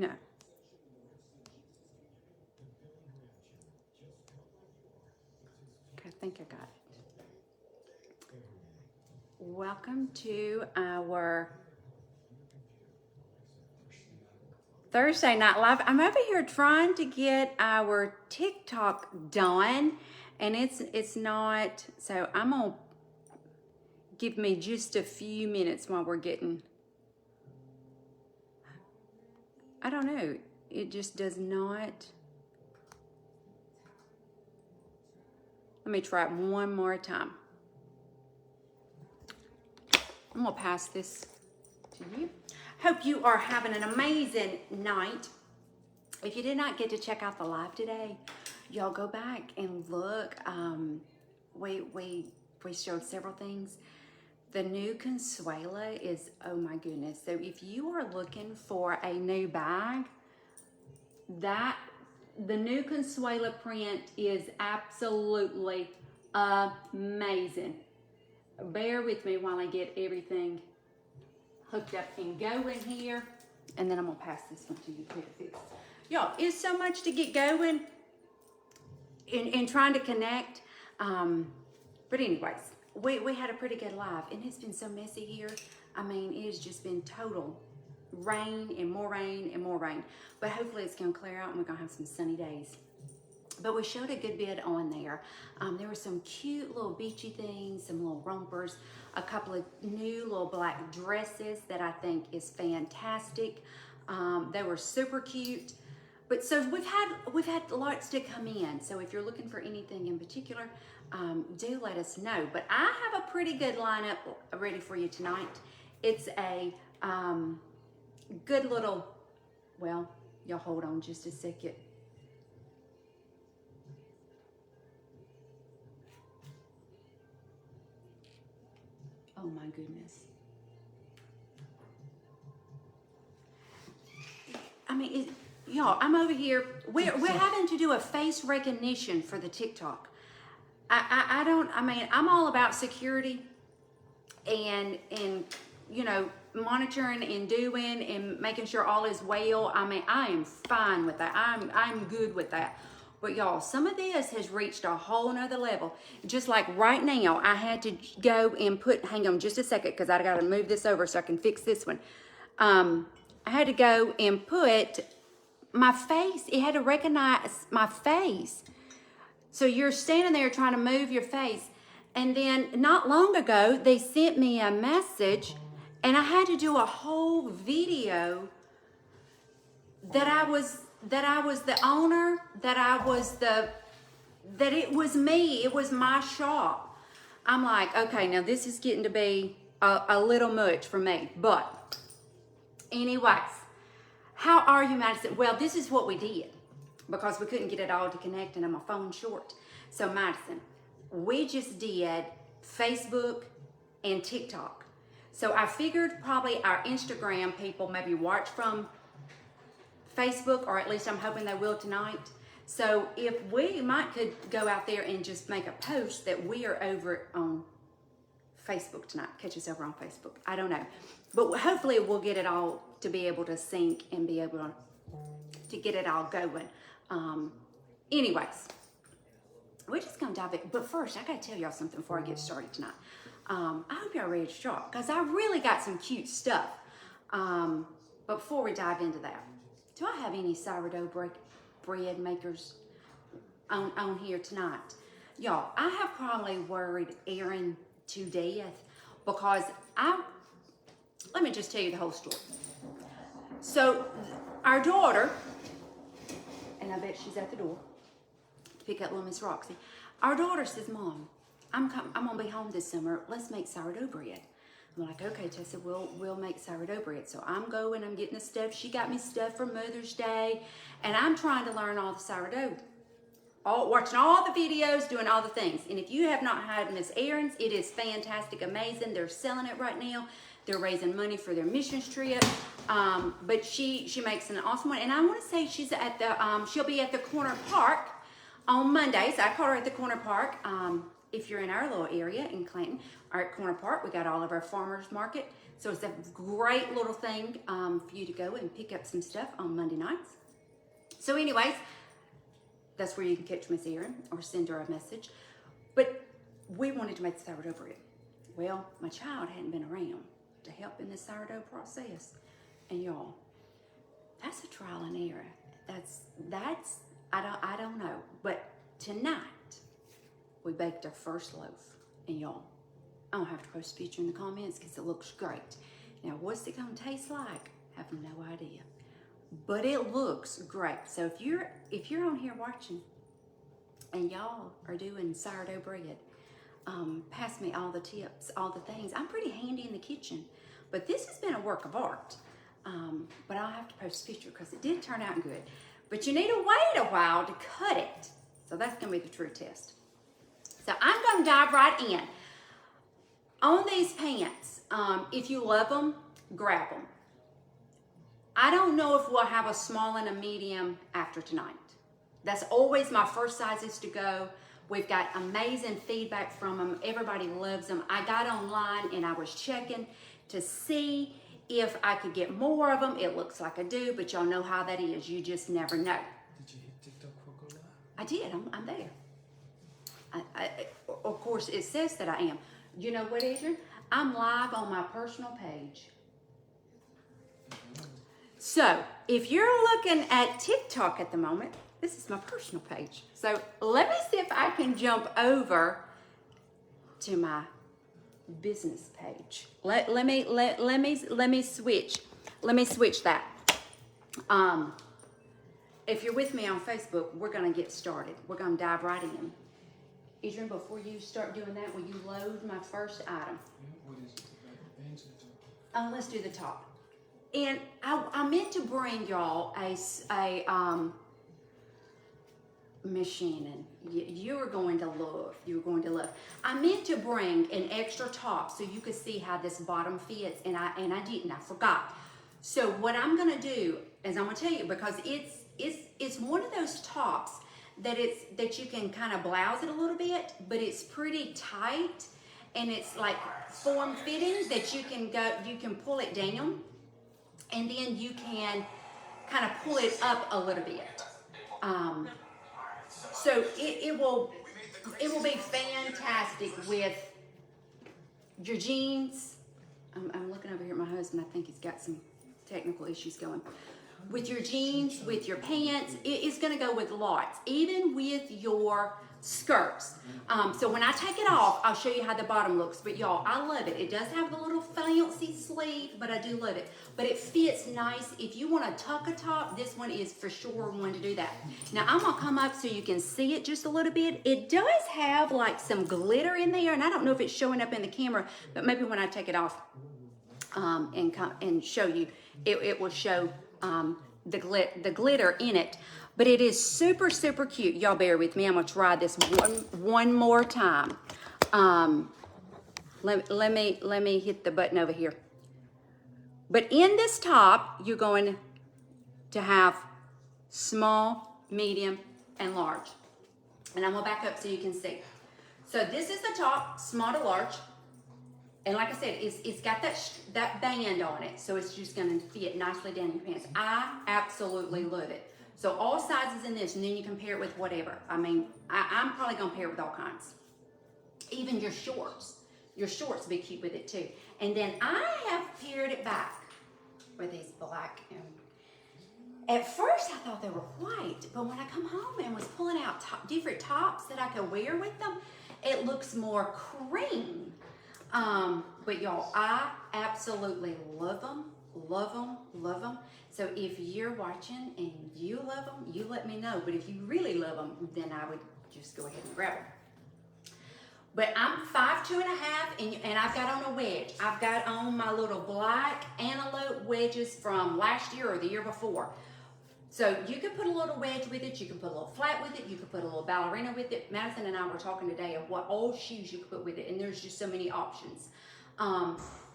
No. Okay, I think I got it. Welcome to our Thursday Night Live. I'm over here trying to get our TikTok done, and it's not. So I'm gonna give me just a few minutes while we're getting. I don't know. It just does not. Let me try it one more time. I'm gonna pass this to you. Hope you are having an amazing night. If you did not get to check out the live today, y'all go back and look. We showed several things. The new Consuela is, oh my goodness. So if you are looking for a new bag, the new Consuela print is absolutely amazing. Bear with me while I get everything hooked up and going here, and then I'm gonna pass this one to you too. Y'all, it's so much to get going in trying to connect. But anyways, we had a pretty good live, and it's been so messy here. I mean, it has just been total rain and more rain and more rain. But hopefully it's gonna clear out and we're gonna have some sunny days. But we showed a good bit on there. There were some cute little beachy things, some little rompers, a couple of new little black dresses that I think is fantastic. They were super cute. But so we've had lots to come in. So if you're looking for anything in particular, do let us know. But I have a pretty good lineup ready for you tonight. It's a good little, well, y'all hold on just a second. Oh my goodness. I mean, y'all, I'm over here. We're having to do a face recognition for the TikTok. I'm all about security and you know, monitoring and doing and making sure all is well. I mean, I am fine with that. I'm good with that. But y'all, some of this has reached a whole nother level. Just like right now, I had to go and hang on just a second, because I gotta move this over so I can fix this one. I had to go and put my face, it had to recognize my face. So you're standing there trying to move your face. And then not long ago, they sent me a message, and I had to do a whole video that I was the owner, that it was me, it was my shop. I'm like, okay, now this is getting to be a little much for me. But anyways, how are you, Madison? Well, this is what we did, because we couldn't get it all to connect and I'm a phone short. So Madison, we just did Facebook and TikTok. So I figured probably our Instagram people maybe watch from Facebook, or at least I'm hoping they will tonight. So if we could go out there and just make a post that we are over on Facebook tonight. Catch us over on Facebook. I don't know. But hopefully we'll get it all to be able to sync and be able to get it all going. Anyways, we're just gonna dive in. But first, I gotta tell y'all something before I get started tonight. I hope y'all ready to shop, because I really got some cute stuff. But before we dive into that, do I have any sourdough bread makers on here tonight? Y'all, I have probably worried Aaron to death, because let me just tell you the whole story. So our daughter, and I bet she's at the door to pick up little Miss Roxy. Our daughter says, Mom, I'm gonna be home this summer. Let's make sourdough bread. I'm like, okay, Tessa, we'll make sourdough bread. So I'm getting the stuff. She got me stuff for Mother's Day, and I'm trying to learn all the sourdough. Watching all the videos, doing all the things. And if you have not had Miss Aaron's, it is fantastic, amazing. They're selling it right now. They're raising money for their missions trip. But she makes an awesome one. And I want to say she's at she'll be at the Corner Park on Mondays. I caught her at the Corner Park. if you're in our little area in Clanton, or at Corner Park, we got all of our farmers market. So it's a great little thing for you to go and pick up some stuff on Monday nights. So anyways, that's where you can catch Miss Erin or send her a message. But we wanted to make the sourdough bread. Well, my child hadn't been around to help in the sourdough process. And y'all, that's a trial and error. That's I don't know. But tonight, we baked our first loaf. And y'all, I don't have to post a picture in the comments because it looks great. Now, what's it gonna taste like? I have no idea. But it looks great. So if you're on here watching and y'all are doing sourdough bread, pass me all the tips, all the things. I'm pretty handy in the kitchen, but this has been a work of art. But I'll have to post a picture because it did turn out good. But you need to wait a while to cut it. So that's gonna be the true test. So I'm gonna dive right in. On these pants, if you love them, grab them. I don't know if we'll have a small and a medium after tonight. That's always my first sizes to go. We've got amazing feedback from them. Everybody loves them. I got online and I was checking to see if I could get more of them. It looks like I do, but y'all know how that is. You just never know. Did you hit TikTok for Go Live? I did. I'm there. Of course, it says that I am. You know what, Adrian? I'm live on my personal page. So, if you're looking at TikTok at the moment, this is my personal page. So, let me see if I can jump over to my business page. Let me switch that. If you're with me on Facebook, we're gonna get started. We're gonna dive right in. Adrian, before you start doing that, will you load my first item? What is it? The pants or the top? Let's do the top. And I meant to bring y'all a machine, and you are going to love. You're going to love. I meant to bring an extra top so you could see how this bottom fits, and I didn't. I forgot. So what I'm gonna do is I'm gonna tell you, because it's one of those tops that you can kind of blouse it a little bit, but it's pretty tight, and it's like form fitting that you can pull it down. And then you can kind of pull it up a little bit. So it will be fantastic with your jeans. I'm looking over here at my husband. I think he's got some technical issues going. With your jeans, with your pants, it's gonna go with lots, even with your skirts. So when I take it off, I'll show you how the bottom looks. But y'all, I love it. It does have the little fancy sleeve, but I do love it. But it fits nice. If you want to tuck a top, this one is for sure one to do that. Now I'm gonna come up so you can see it just a little bit. It does have like some glitter in there, and I don't know if it's showing up in the camera, but maybe when I take it off and show you, it will show the glitter in it. But it is super, super cute. Y'all bear with me. I'm going to try this one more time. Let me hit the button over here. But in this top, you're going to have small, medium, and large. And I'm going to back up so you can see. So this is the top, small to large. And like I said, it's got that band on it. So it's just going to fit nicely down your pants. I absolutely love it. So all sizes in this, and then you can pair it with whatever. I mean, I'm probably gonna pair it with all kinds. Even your shorts. Your shorts be cute with it too. And then I have paired it back with these black. At first I thought they were white, but when I come home and was pulling out different tops that I could wear with them, it looks more cream. But y'all, I absolutely love them, love them, love them. So if you're watching and you love them, you let me know. But if you really love them, then I would just go ahead and grab them. But I'm 5'2½", and I've got on a wedge. I've got on my little black antelope wedges from last year or the year before. So you could put a little wedge with it, you could put a little flat with it, you could put a little ballerina with it. Madison and I were talking today of what old shoes you could put with it, and there's just so many options.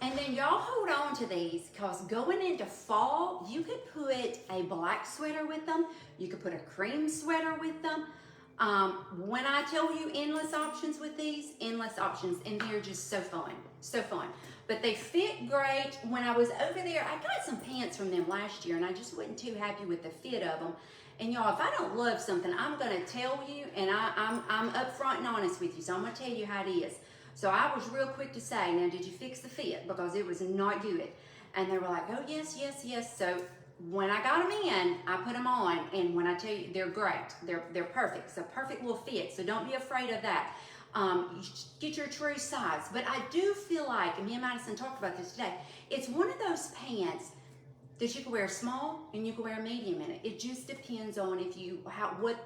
And then y'all hold on to these, because going into fall, you could put a black sweater with them, you could put a cream sweater with them. When I tell you endless options with these, endless options, and they're just so fun, so fun. But they fit great. When I was over there, I got some pants from them last year, and I just wasn't too happy with the fit of them. And y'all, if I don't love something, I'm gonna tell you, and I'm upfront and honest with you, so I'm gonna tell you how it is. So I was real quick to say, now did you fix the fit? Because it was not good. And they were like, oh yes, yes, yes. So when I got them in, I put them on, and when I tell you, they're great. They're perfect. It's a perfect little fit, so don't be afraid of that. You get your true size. But I do feel like, and me and Madison talked about this today, it's one of those pants that you can wear small and you can wear medium in it. It just depends on if you, what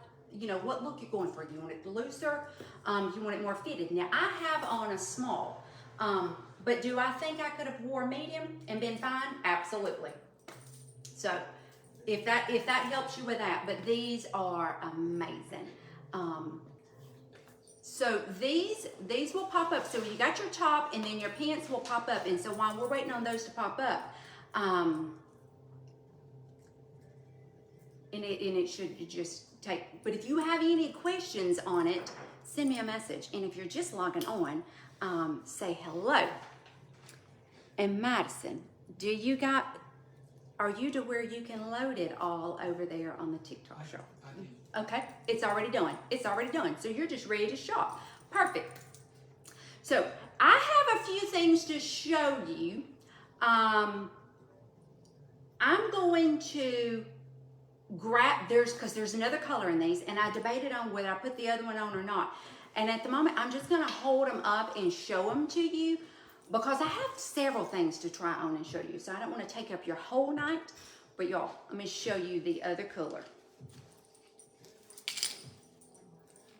look you're going for. You want it looser, you want it more fitted. Now I have on a small, but do I think I could have wore medium and been fine? Absolutely. So if that helps you with that, but these are amazing. So these will pop up. So you got your top, and then your pants will pop up. And so while we're waiting on those to pop up, and it should just take. But if you have any questions on it, send me a message. And if you're just logging on, say hello. And Madison, are you to where you can load it all over there on the TikTok shop? Okay, it's already done. It's already done. So you're just ready to shop. Perfect. So I have a few things to show you. I'm going to grab, because there's another color in these, and I debated on whether I put the other one on or not. And at the moment, I'm just going to hold them up and show them to you, because I have several things to try on and show you. So I don't want to take up your whole night, but y'all, let me show you the other color.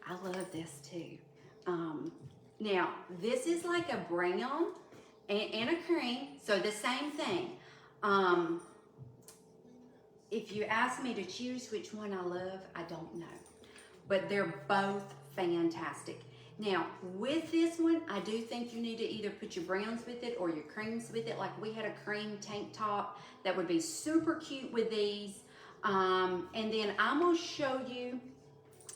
I love this too. Now, this is like a brown and a cream, so the same thing. If you ask me to choose which one I love, I don't know. But they're both fantastic. Now, with this one, I do think you need to either put your browns with it or your creams with it. Like we had a cream tank top that would be super cute with these. And then I'm gonna show you,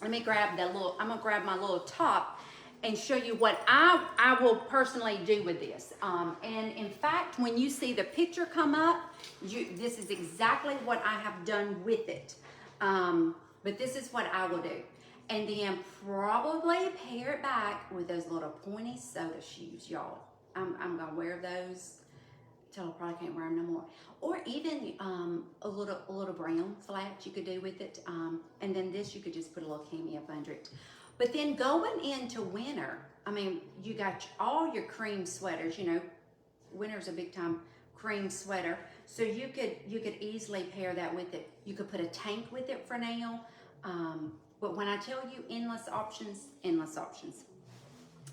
let me grab I'm gonna grab my little top and show you what I will personally do with this. And in fact, when you see the picture come up, this is exactly what I have done with it. But this is what I will do. And then probably pair it back with those little pointy soda shoes, y'all. I'm gonna wear those till I probably can't wear them no more. Or even a little brown flat you could do with it. And then this, you could just put a little cami up under it. But then going into winter, I mean, you got all your cream sweaters, you know, winter's a big time cream sweater. So you could easily pair that with it. You could put a tank with it for now. But when I tell you endless options, endless options.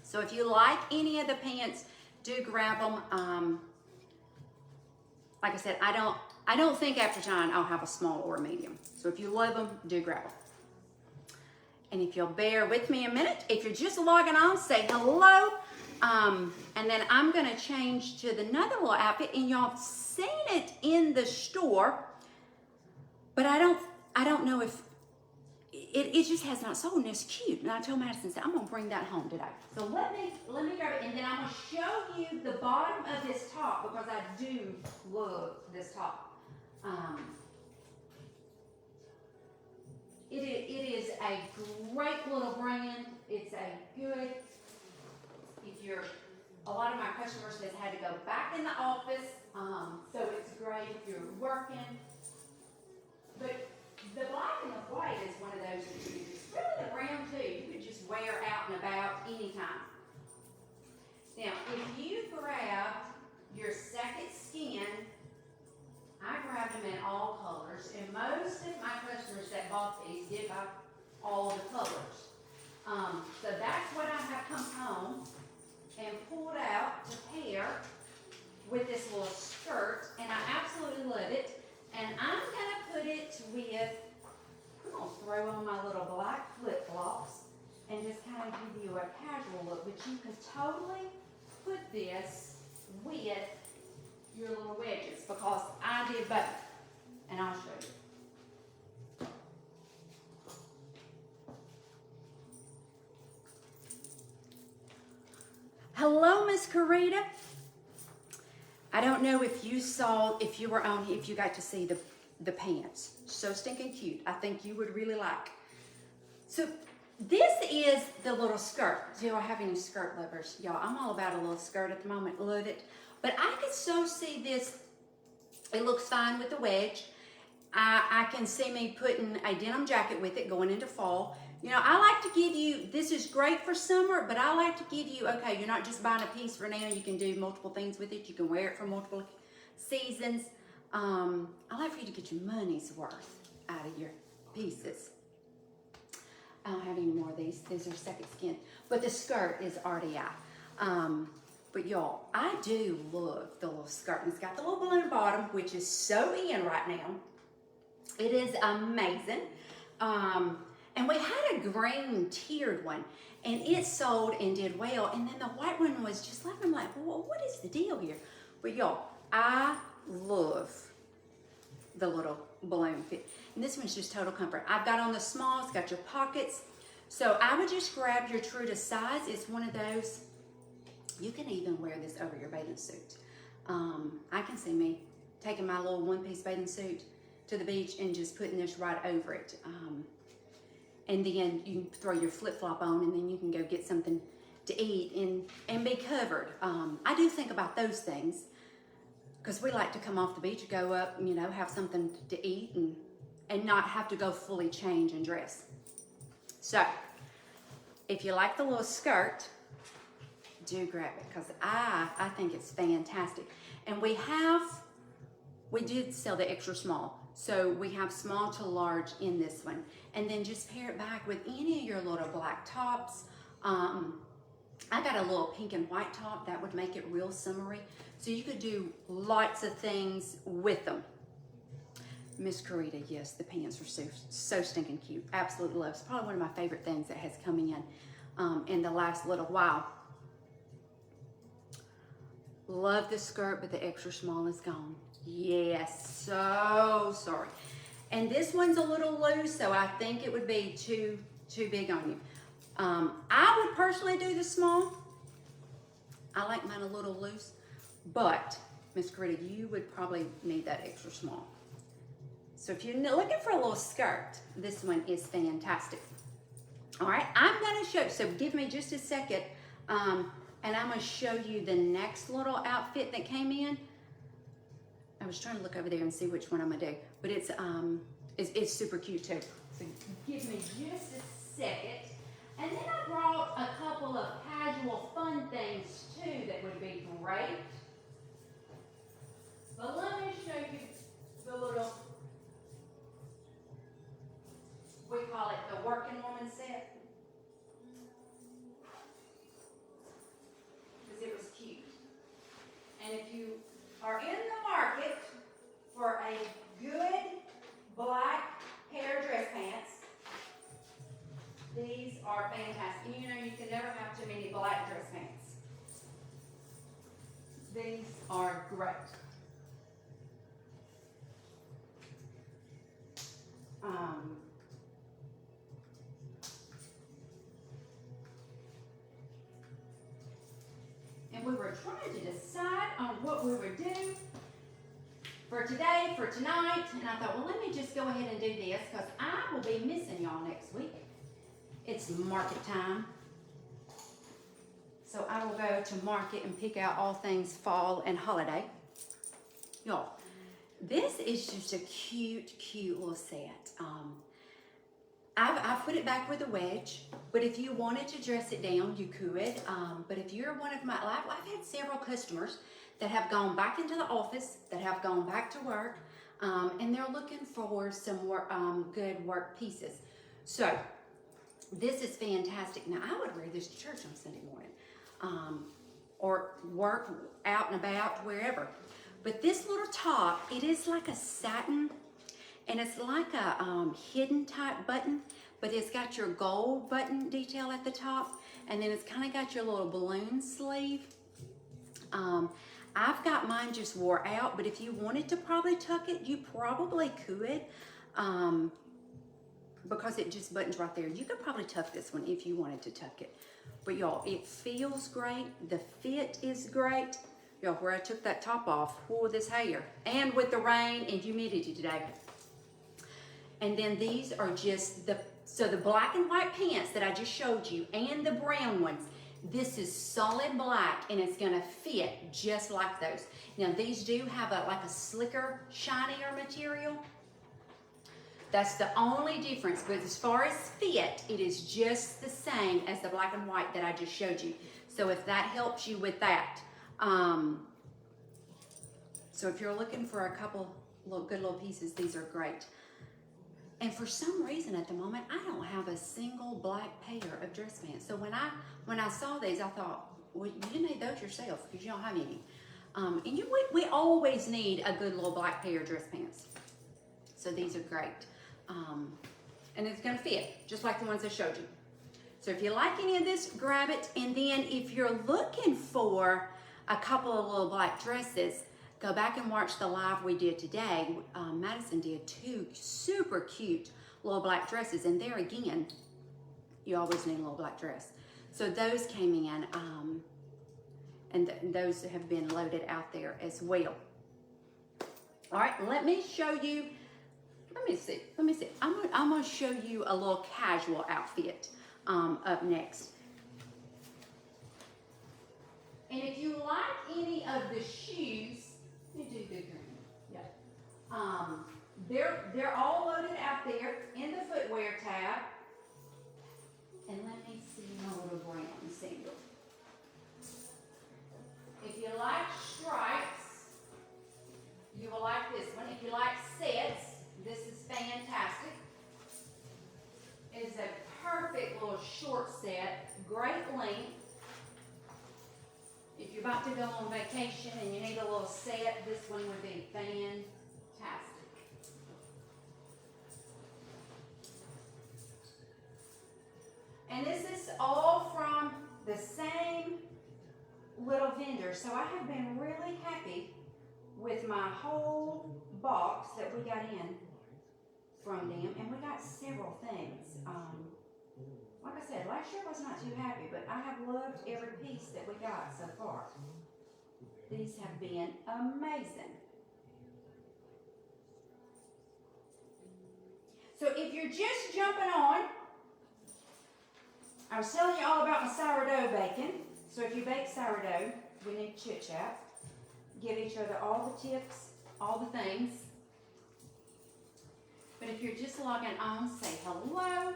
So if you like any of the pants, do grab them. Like I said, I don't think after time I'll have a small or a medium. So if you love them, do grab them. And if you'll bear with me a minute, if you're just logging on, say hello. And then I'm gonna change to another little outfit, and y'all have seen it in the store, but I don't know if it just has not sold, and it's cute. And I told Madison, I'm gonna bring that home today. So let me grab it, and then I'm gonna show you the bottom of this top, because I do love this top. It is a great little brand. It's a good, a lot of my customers has had to go back in the office, so it's great if you're working. But the black and the white is one of those that you use. Really the brown too, you could just wear out and about anytime. Now, if you grab your second skin, I grabbed them in all colors, and most of my customers that bought these did buy all the colors. So that's what I have come home and pulled out to pair with this little skirt, and I absolutely love it. And I'm gonna put it with, I'm gonna throw on my little black flip-flops and just kind of give you a casual look, but you can totally put this with your little wedges, because I did both, and I'll show you. Hello, Miss Carita. I don't know if you were on, if you got to see the pants. So stinking cute. I think you would really like. So this is the little skirt. Do I have any skirt lovers? Y'all, I'm all about a little skirt at the moment. Love it. But I could so see this. It looks fine with the wedge. I can see me putting a denim jacket with it going into fall. You know, I like to give you, this is great for summer, but I like to give you, okay, you're not just buying a piece for now. You can do multiple things with it. You can wear it for multiple seasons. I like for you to get your money's worth out of your pieces. I don't have any more of these. These are second skin. But the skirt is RDI. But y'all, I do love the little skirt. And it's got the little balloon bottom, which is so in right now. It is amazing. And we had a green tiered one, and it sold and did well. And then the white one was just like, I'm like, well, what is the deal here? But y'all, I love the little balloon fit. And this one's just total comfort. I've got on the small, it's got your pockets. So I would just grab your true to size. It's one of those, you can even wear this over your bathing suit. I can see me taking my little one-piece bathing suit to the beach and just putting this right over it. And then you can throw your flip-flop on, and then you can go get something to eat and be covered. I do think about those things because we like to come off the beach, go up, you know, have something to eat and not have to go fully change and dress. So if you like the little skirt, do grab it because I think it's fantastic. And we did sell the extra small. So we have small to large in this one. And then just pair it back with any of your little black tops. I got a little pink and white top that would make it real summery. So you could do lots of things with them. Miss Carita, yes, the pants are so stinking cute. Absolutely love. It's probably one of my favorite things that has come in the last little while. Love the skirt, but the extra small is gone. Yes, so sorry. And this one's a little loose, so I think it would be too big on you. I would personally do the small. I like mine a little loose, but Miss Carita, you would probably need that extra small. So if you're looking for a little skirt, this one is fantastic. All right, I'm gonna show, so give me just a second, and I'm gonna show you the next little outfit that came in. I was trying to look over there and see which one I'm gonna do, but it's super cute too. So give me just a second. And then I brought a couple of casual fun things too that would be great. But let me show you the little, we call it the working woman set. Because it was cute. And if you are in the market for a good black hair dress pants, these are fantastic. You know, you can never have too many black dress pants. These are great. And we were trying to decide on what we would do for today, for tonight, and I thought, well, let me just go ahead and do this because I will be missing y'all next week. It's market time. So I will go to market and pick out all things fall and holiday. Y'all, this is just a cute, cute little set. I've put it back with a wedge, but if you wanted to dress it down, you could. But if you're one of my, I've had several customers that have gone back into the office, that have gone back to work, and they're looking for some more good work pieces. So this is fantastic. Now I would wear this to church on Sunday morning, or work out and about, wherever. But this little top, it is like a satin, and it's like a hidden type button, but it's got your gold button detail at the top, and then it's kind of got your little balloon sleeve. I've got mine just wore out, but if you wanted to probably tuck it, you probably could. because it just buttons right there. You could probably tuck this one if you wanted to tuck it. But y'all, it feels great. The fit is great. Y'all, where I took that top off, whoa, this hair. And with the rain and humidity today. And then these are just so the black and white pants that I just showed you and the brown ones, this is solid black and it's gonna fit just like those. Now these do have like a slicker, shinier material. That's the only difference, but as far as fit, it is just the same as the black and white that I just showed you. So if that helps you with that. So if you're looking for a couple good little pieces, these are great. And for some reason at the moment, I don't have a single black pair of dress pants. So when I saw these, I thought, well, you need those yourself because you don't have any. And we always need a good little black pair of dress pants. So these are great. And it's gonna fit, just like the ones I showed you. So if you like any of this, grab it. And then if you're looking for a couple of little black dresses, go back and watch the live we did today. Madison did 2 super cute little black dresses. And there again, you always need a little black dress. So those came in, and those have been loaded out there as well. All right, let me show you. Let me see. I'm gonna show you a little casual outfit up next. And if you like any of the shoes, you do good green. Yeah. They're all loaded out there in the footwear tab. And let me see my little brown sandal. If you like stripes, you will like this one. If you like sets, this is fantastic. It's a perfect little short set, great length. If you're about to go on vacation and you need a little set, this one would be fantastic. And this is all from the same little vendor. So I have been really happy with my whole box that we got in from them, and we got several things. Like I said, last year I was not too happy, but I have loved every piece that we got so far. These have been amazing. So if you're just jumping on, I was telling you all about my sourdough baking. So if you bake sourdough, we need to chit chat, give each other all the tips, all the things. But if you're just logging on, say hello.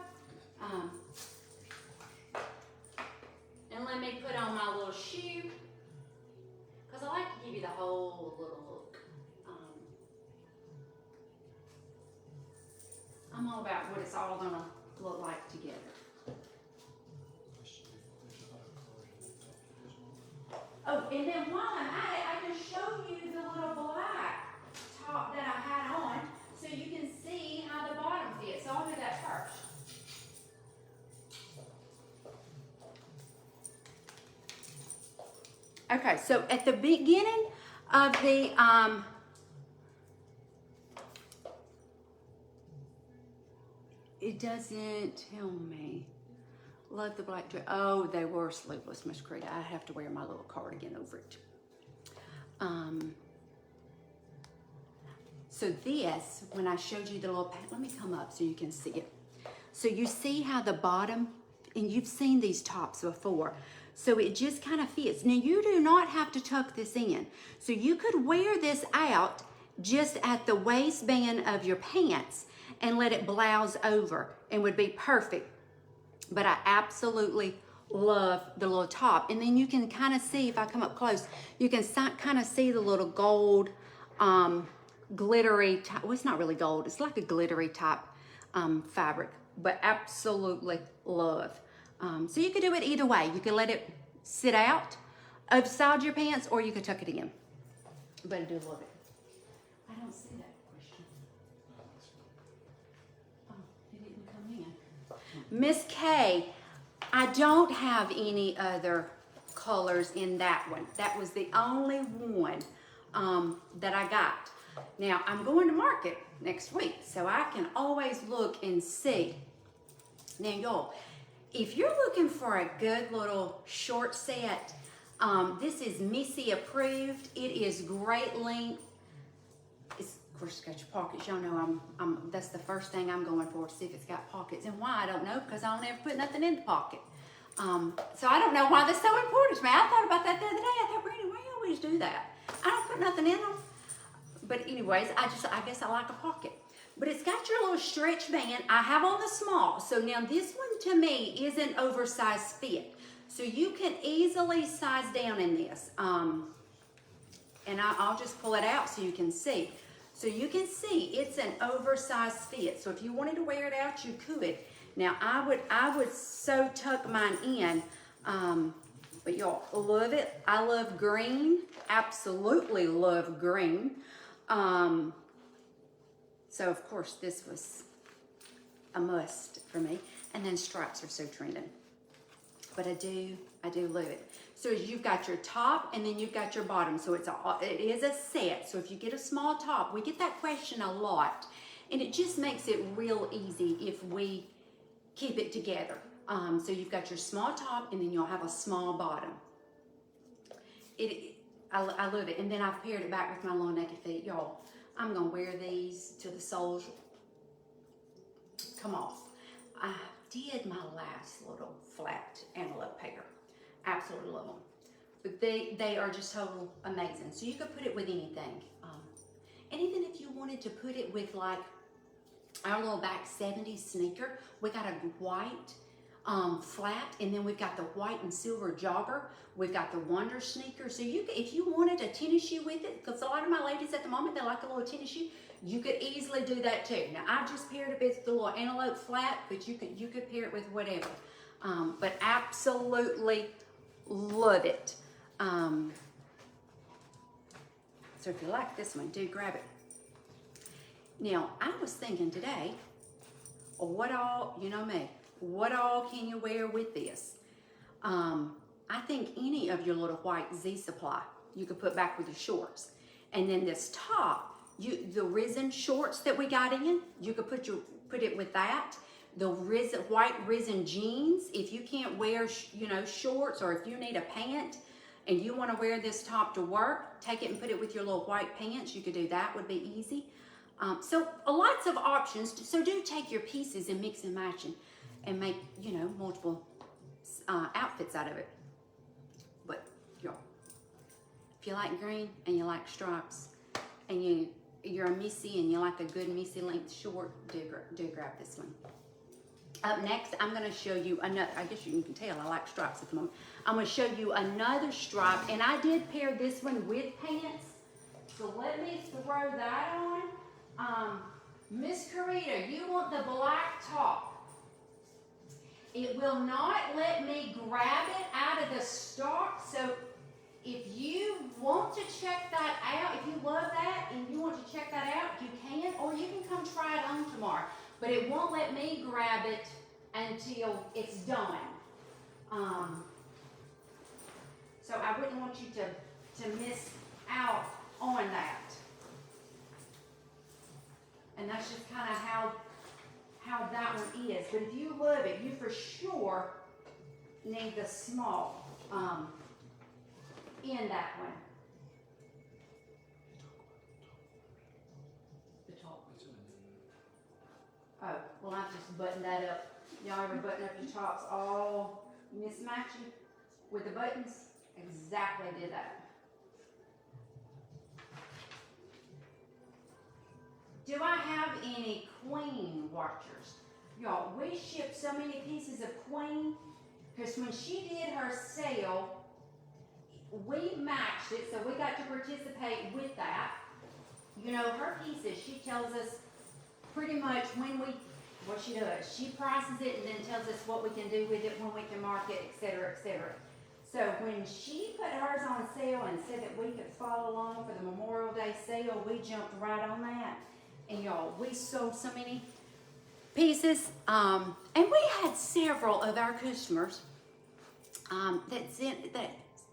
And let me put on my little shoe, because I like to give you the whole little look. I'm all about what it's all gonna look like together. Oh, and then while I'm at it, I can show you the little black top that I had on, so you can see how the bottom fits. So I'll do that first. Okay, so at the beginning of the it doesn't tell me. Love the black dress. Oh, they were sleeveless, Miss Creta. I have to wear my little cardigan over it. So this, when I showed you the little, let me come up so you can see it. So you see how the bottom, and you've seen these tops before. So it just kind of fits. Now you do not have to tuck this in. So you could wear this out just at the waistband of your pants and let it blouse over and would be perfect. But I absolutely love the little top. And then you can kind of see, if I come up close, you can kind of see the little gold, glittery type. Well, it's not really gold. It's like a glittery type fabric, but absolutely love. So you could do it either way. You could let it sit out outside your pants, or you could tuck it in. But I do love it. I don't see that question. Oh, it didn't come in. Miss K, I don't have any other colors in that one. That was the only one that I got. Now, I'm going to market next week, so I can always look and see. Now, y'all, if you're looking for a good little short set, this is Missy approved. It is great length. It's, of course, it's got your pockets. Y'all know that's the first thing I'm going for, to see if it's got pockets. And why, I don't know, because I don't ever put nothing in the pocket. So I don't know why that's so important to me. I thought about that the other day. I thought, Brandy, why you always do that? I don't put nothing in them. But anyways, I guess I like a pocket. But it's got your little stretch band. I have on the small. So now this one to me is an oversized fit. So you can easily size down in this. And I'll just pull it out so you can see. So you can see it's an oversized fit. So if you wanted to wear it out, you could. Now I would so tuck mine in, but y'all love it. I love green, absolutely love green. So of course this was a must for me. And then stripes are so trending. But I do love it. So you've got your top and then you've got your bottom. So it is a set. So if you get a small top, we get that question a lot. And it just makes it real easy if we keep it together. So you've got your small top and then you'll have a small bottom. I love it. And then I've paired it back with my long naked feet. Y'all, I'm going to wear these till the soles come off. I did my last little flat antelope pair. Absolutely love them. But they are just total amazing. So you could put it with anything. And even if you wanted to put it with like our little back 70s sneaker, we got a white flat, and then we've got the white and silver jogger. We've got the Wonder sneaker. So if you wanted a tennis shoe with it, because a lot of my ladies at the moment, they like a little tennis shoe, you could easily do that too. Now I just paired it with the little antelope flat, but you could pair it with whatever. But absolutely love it. So if you like this one, do grab it. Now, I was thinking today, what all, you know me, what all can you wear with this? I think any of your little white Z Supply you could put back with your shorts. And then this top, the Risen shorts that we got in, you could put it with that. The white Risen jeans, if you can't wear, shorts, or if you need a pant and you want to wear this top to work, take it and put it with your little white pants. You could do that, would be easy. So lots of options. So do take your pieces and mix and match and make, multiple outfits out of it. But y'all, if you like green and you like stripes and you're a Missy and you like a good Missy length short, do grab this one. Up next, I'm going to show you another, I guess you can tell I like stripes at the moment. I'm going to show you another stripe, and I did pair this one with pants. So let me throw that on. Miss Carita, you want the black top. It will not let me grab it out of the stock, so if you want to check that out, if you love that and you want to check that out, you can, or you can come try it on tomorrow. But it won't let me grab it until it's done. So I wouldn't want you to miss out on that. And that's just kind of how that one is. But if you love it, you for sure need the small in that one. The top. Oh, well, I've just buttoned that up. Y'all ever button up your tops all mismatching with the buttons? Exactly did that. Do I have any Queen watchers? Y'all, we shipped so many pieces of Queen because when she did her sale, we matched it, so we got to participate with that. Her pieces, she tells us pretty much what she does. She prices it and then tells us what we can do with it, when we can market, etc., etc. So when she put hers on sale and said that we could follow along for the Memorial Day sale, we jumped right on that. And y'all, we sold so many pieces. And we had several of our customers that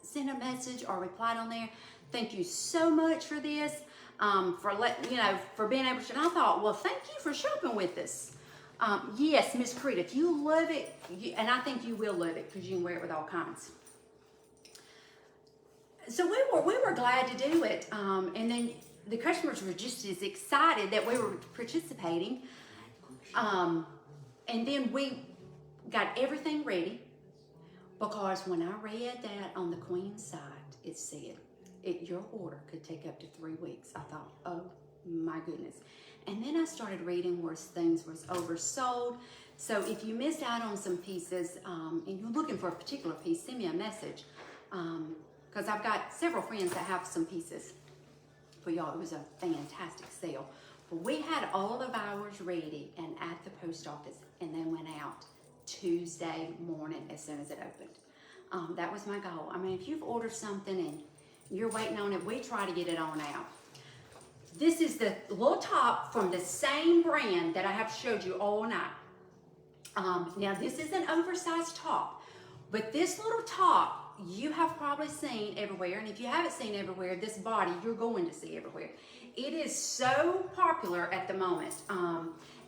sent a message or replied on there. Thank you so much for this. for being able to. And I thought, well, thank you for shopping with us. Yes, Miss Creed, if you love it, and I think you will love it because you can wear it with all kinds. So we were glad to do it, and then the customers were just as excited that we were participating. And then we got everything ready, because when I read that on the Queen's site, it said your order could take up to 3 weeks. I thought, oh my goodness. And then I started reading where things was oversold. So if you missed out on some pieces, and you're looking for a particular piece, send me a message, because I've got several friends that have some pieces for y'all. It was a fantastic sale. But we had all of ours ready and at the post office, and they went out Tuesday morning as soon as it opened. That was my goal. I mean, if you've ordered something and you're waiting on it, we try to get it on out. This is the little top from the same brand that I have showed you all night. Now, this is an oversized top, but this little top you have probably seen everywhere, and if you haven't seen everywhere, this body you're going to see everywhere. It is so popular at the moment.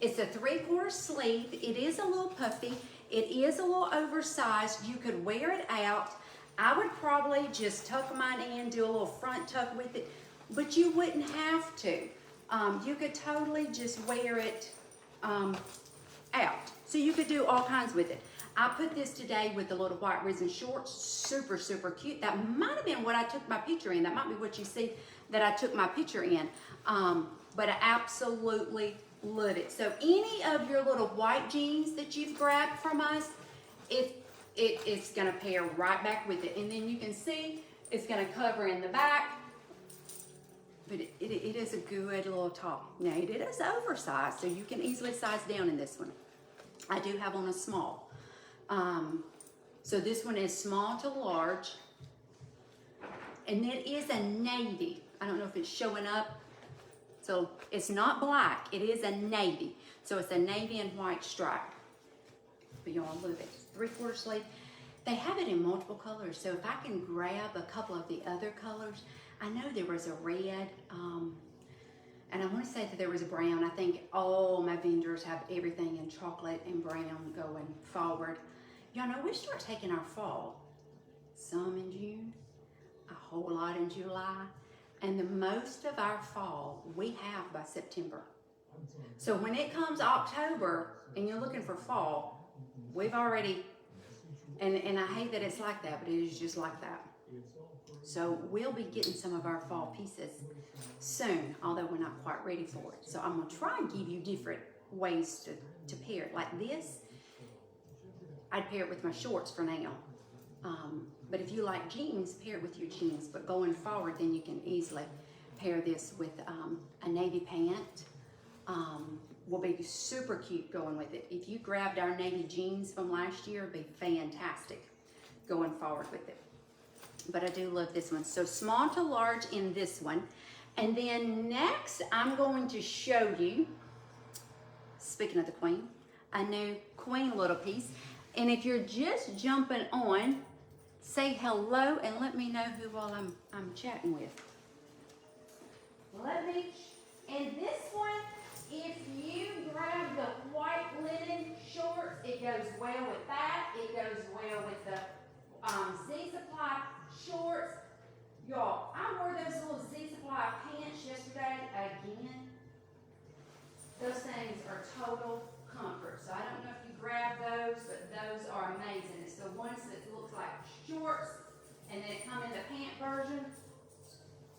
It's a 3/4 sleeve. It is a little puffy. It is a little oversized. You could wear it out. I would probably just tuck mine in, do a little front tuck with it, but you wouldn't have to. You could totally just wear it out. So you could do all kinds with it. I put this today with the little white risen shorts. Super, super cute. That might have been what I took my picture in. That might be what you see that I took my picture in. But I absolutely love it. So any of your little white jeans that you've grabbed from us, it's going to pair right back with it. And then you can see it's going to cover in the back. But it is a good little top. Now, it is oversized, so you can easily size down in this one. I do have on a small. So this one is small to large. And it is a navy. I don't know if it's showing up. So it's not black. It is a navy. So it's a navy and white stripe. But y'all love it. 3/4 sleeve. They have it in multiple colors. So if I can grab a couple of the other colors. I know there was a red, and I want to say that there was a brown. I think all my vendors have everything in chocolate and brown going forward. Y'all know we start taking our fall. Some in June, a whole lot in July, and the most of our fall we have by September. So when it comes October and you're looking for fall, we've already, and I hate that it's like that, but it is just like that. So we'll be getting some of our fall pieces soon, although we're not quite ready for it. So I'm going to try and give you different ways to pair it. Like this, I'd pair it with my shorts for now. But if you like jeans, pair it with your jeans. But going forward, then you can easily pair this with a navy pant. Will be super cute going with it. If you grabbed our navy jeans from last year, it'd be fantastic going forward with it. But I do love this one. So small to large in this one. And then next, I'm going to show you, speaking of the Queen, a new Queen little piece. And if you're just jumping on, say hello and let me know who all I'm chatting with. And this one, if you grab the white linen shorts, it goes well with that. It goes well with the Z Supply shorts. Y'all, I wore those little Z Supply pants yesterday again. Those things are total comfort. So I don't know if you grabbed those, but those are amazing. It's the ones that looks like shorts and they come in the pant version.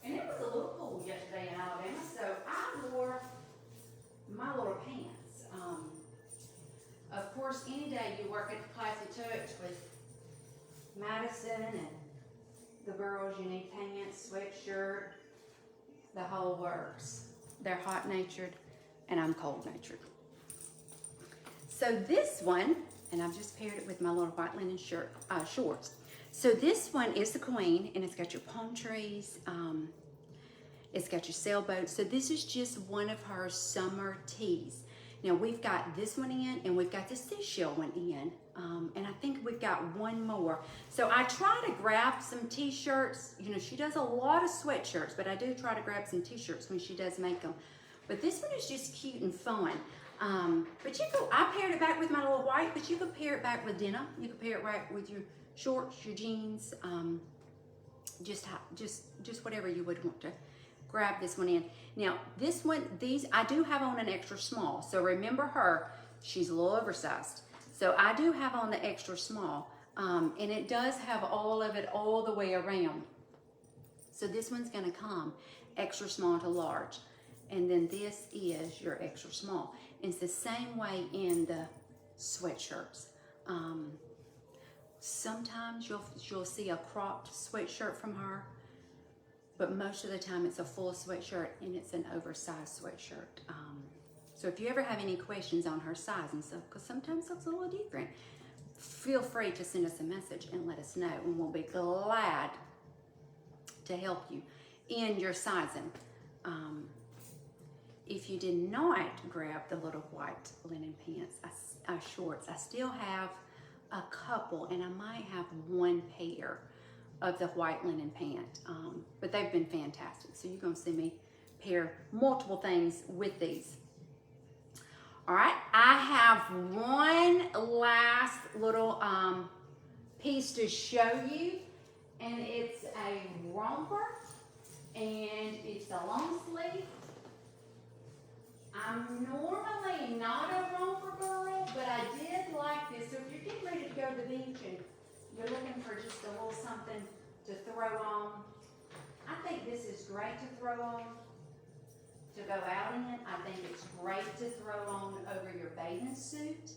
And it was a little cool yesterday in Alabama, so I wore my little pants. Of course, any day you work at the Classy Touch with Madison and the girls, you need pants, sweatshirt, the whole works. They're hot-natured, and I'm cold-natured. So this one, and I've just paired it with my little white linen shorts. So this one is the Queen, and it's got your palm trees. It's got your sailboat. So this is just one of her summer tees. Now we've got this one in, and we've got the seashell one in, and I think we've got one more. So I try to grab some t-shirts. You know, she does a lot of sweatshirts, but I do try to grab some t-shirts when she does make them. But this one is just cute and fun. But I paired it back with my little white, but you could pair it back with denim. You could pair it back with your shorts, your jeans, just whatever you would want to grab this one in. Now this one, I do have on an extra small. So remember her, she's a little oversized. So I do have on the extra small, and it does have all of it all the way around. So this one's gonna come extra small to large. And then this is your extra small. It's the same way in the sweatshirts. Sometimes you'll see a cropped sweatshirt from her, but most of the time it's a full sweatshirt and it's an oversized sweatshirt. So if you ever have any questions on her size and stuff, because sometimes it's a little different, feel free to send us a message and let us know, and we'll be glad to help you in your sizing. If you did not grab the little white linen pants, shorts, I still have a couple, and I might have one pair of the white linen pant, but they've been fantastic. So you're gonna see me pair multiple things with these. All right, I have one last little piece to show you, and it's a romper, and it's a long sleeve. I'm normally not a romper girl, but I did like this. So if you're getting ready to go to the beach and you're looking for just a little something to throw on, I think this is great to throw on, to go out in. I think it's great to throw on over your bathing suit.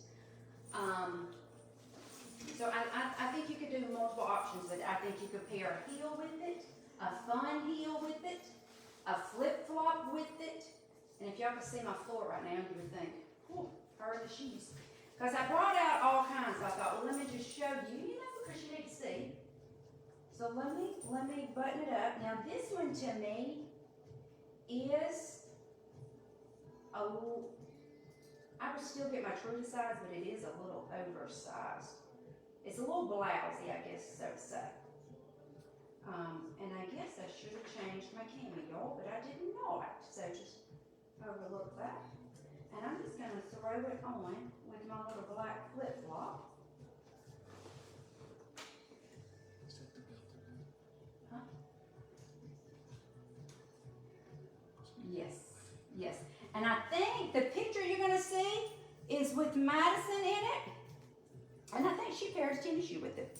So I think you could do multiple options with it. I think you could pair a heel with it, a fun heel with it, a flip-flop with it. And if y'all could see my floor right now, you would think, whew, her and the shoes. Because I brought out all kinds. I thought, well, let me just show you, because you need to see. So let me button it up. Now this one to me is I would still get my true size, but it is a little oversized. It's a little blousy, I guess, so to say. And I guess I should have changed my cameo, but I did not. So just overlook that. And I'm just going to throw it on with my little black flip-flop. Huh? Yes, yes. And I think the picture you're going to see is with Madison in it. And I think she pairs tennis shoe with it.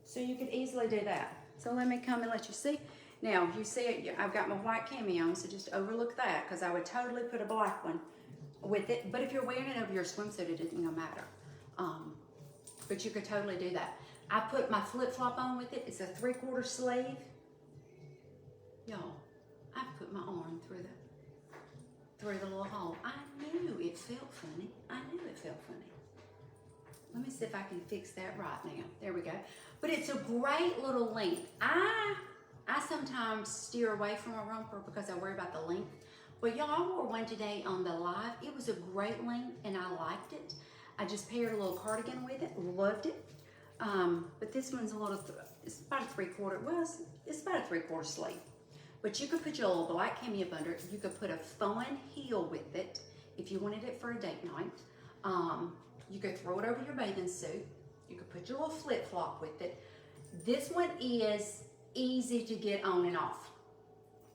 So you could easily do that. So let me come and let you see. Now, you see it, I've got my white cameo on, so just overlook that, because I would totally put a black one with it. But if you're wearing it over your swimsuit, it doesn't even matter. But you could totally do that. I put my flip-flop on with it. It's a 3/4 sleeve. Y'all, I put my arm through the little hole. I knew it felt funny. I knew it felt funny. Let me see if I can fix that right now. There we go. But it's a great little length. I sometimes steer away from a romper because I worry about the length. Well, y'all, I wore one today on the live. It was a great length, and I liked it. I just paired a little cardigan with it. Loved it. But this one's a little, it's about a 3/4. Well, it's about a 3/4 sleeve. But you could put your little black cameo under it. You could put a fun heel with it if you wanted it for a date night. You could throw it over your bathing suit. You could put your little flip-flop with it. This one is easy to get on and off.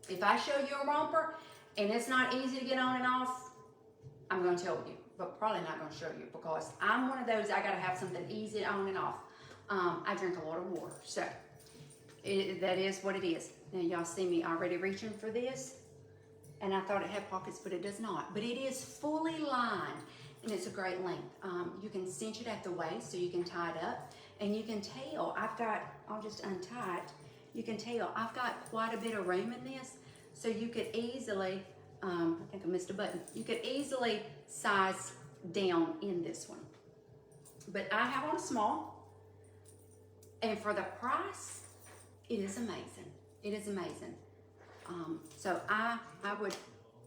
If I show you a romper and it's not easy to get on and off, I'm going to tell you, but probably not going to show you, because I'm one of those, I got to have something easy on and off. I drink a lot of water, so that is what it is. Now y'all see me already reaching for this, and I thought it had pockets, but it does not. But it is fully lined, and it's a great length. You can cinch it at the waist so you can tie it up, and you can tell, I'll just untie it. You can tell I've got quite a bit of room in this, so you could easily, I think I missed a button. You could easily size down in this one. But I have on a small, and for the price, it is amazing. It is amazing. So I would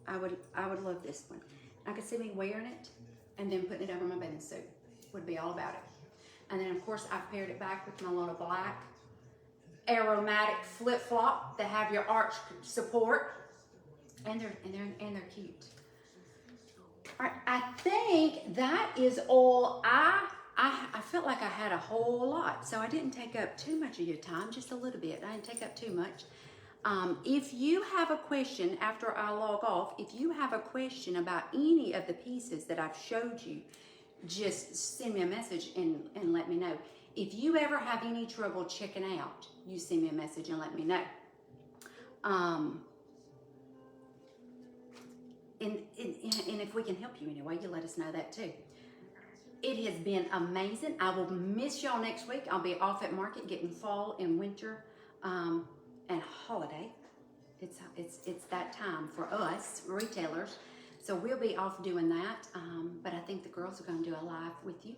I would love this one. I could see me wearing it and then putting it over my bathing suit. Would be all about it. And then of course I've paired it back with my little black aromatic flip flop that have your arch support, and they're cute. All right, I think that is all. I felt like I had a whole lot, so I didn't take up too much of your time, just a little bit. I didn't take up too much. If you have a question after I log off, if you have a question about any of the pieces that I've showed you, just send me a message and let me know. If you ever have any trouble checking out, you send me a message and let me know. And if we can help you anyway, you let us know that too. It has been amazing. I will miss y'all next week. I'll be off at market getting fall and winter and holiday. It's that time for us retailers. So we'll be off doing that. But I think the girls are going to do a live with you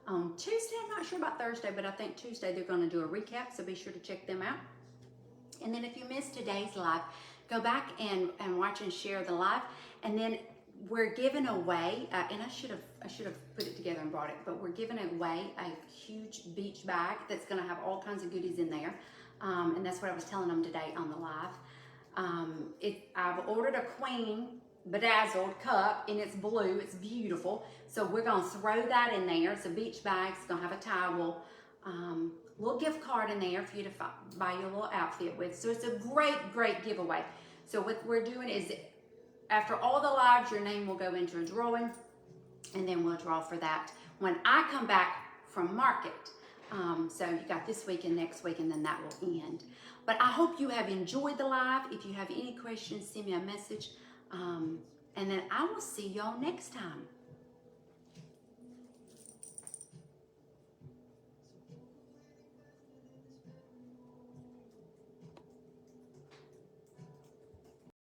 on Tuesday. I'm not sure about Thursday, but I think Tuesday they're going to do a recap. So be sure to check them out. And then if you missed today's live, go back and watch and share the live. And then we're giving away, and I should have put it together and brought it, but we're giving away a huge beach bag that's going to have all kinds of goodies in there. And that's what I was telling them today on the live. I've ordered a queen bedazzled cup, and it's blue. It's beautiful. So we're going to throw that in there. It's a beach bag. It's going to have a towel. Little gift card in there for you to buy your little outfit with. So it's a great giveaway. So what we're doing is, after all the lives, your name will go into a drawing, and then we'll draw for that when I come back from market. So you got this week and next week, and then that will end. But I hope you have enjoyed the live. If you have any questions, send me a message. And then I will see y'all next time.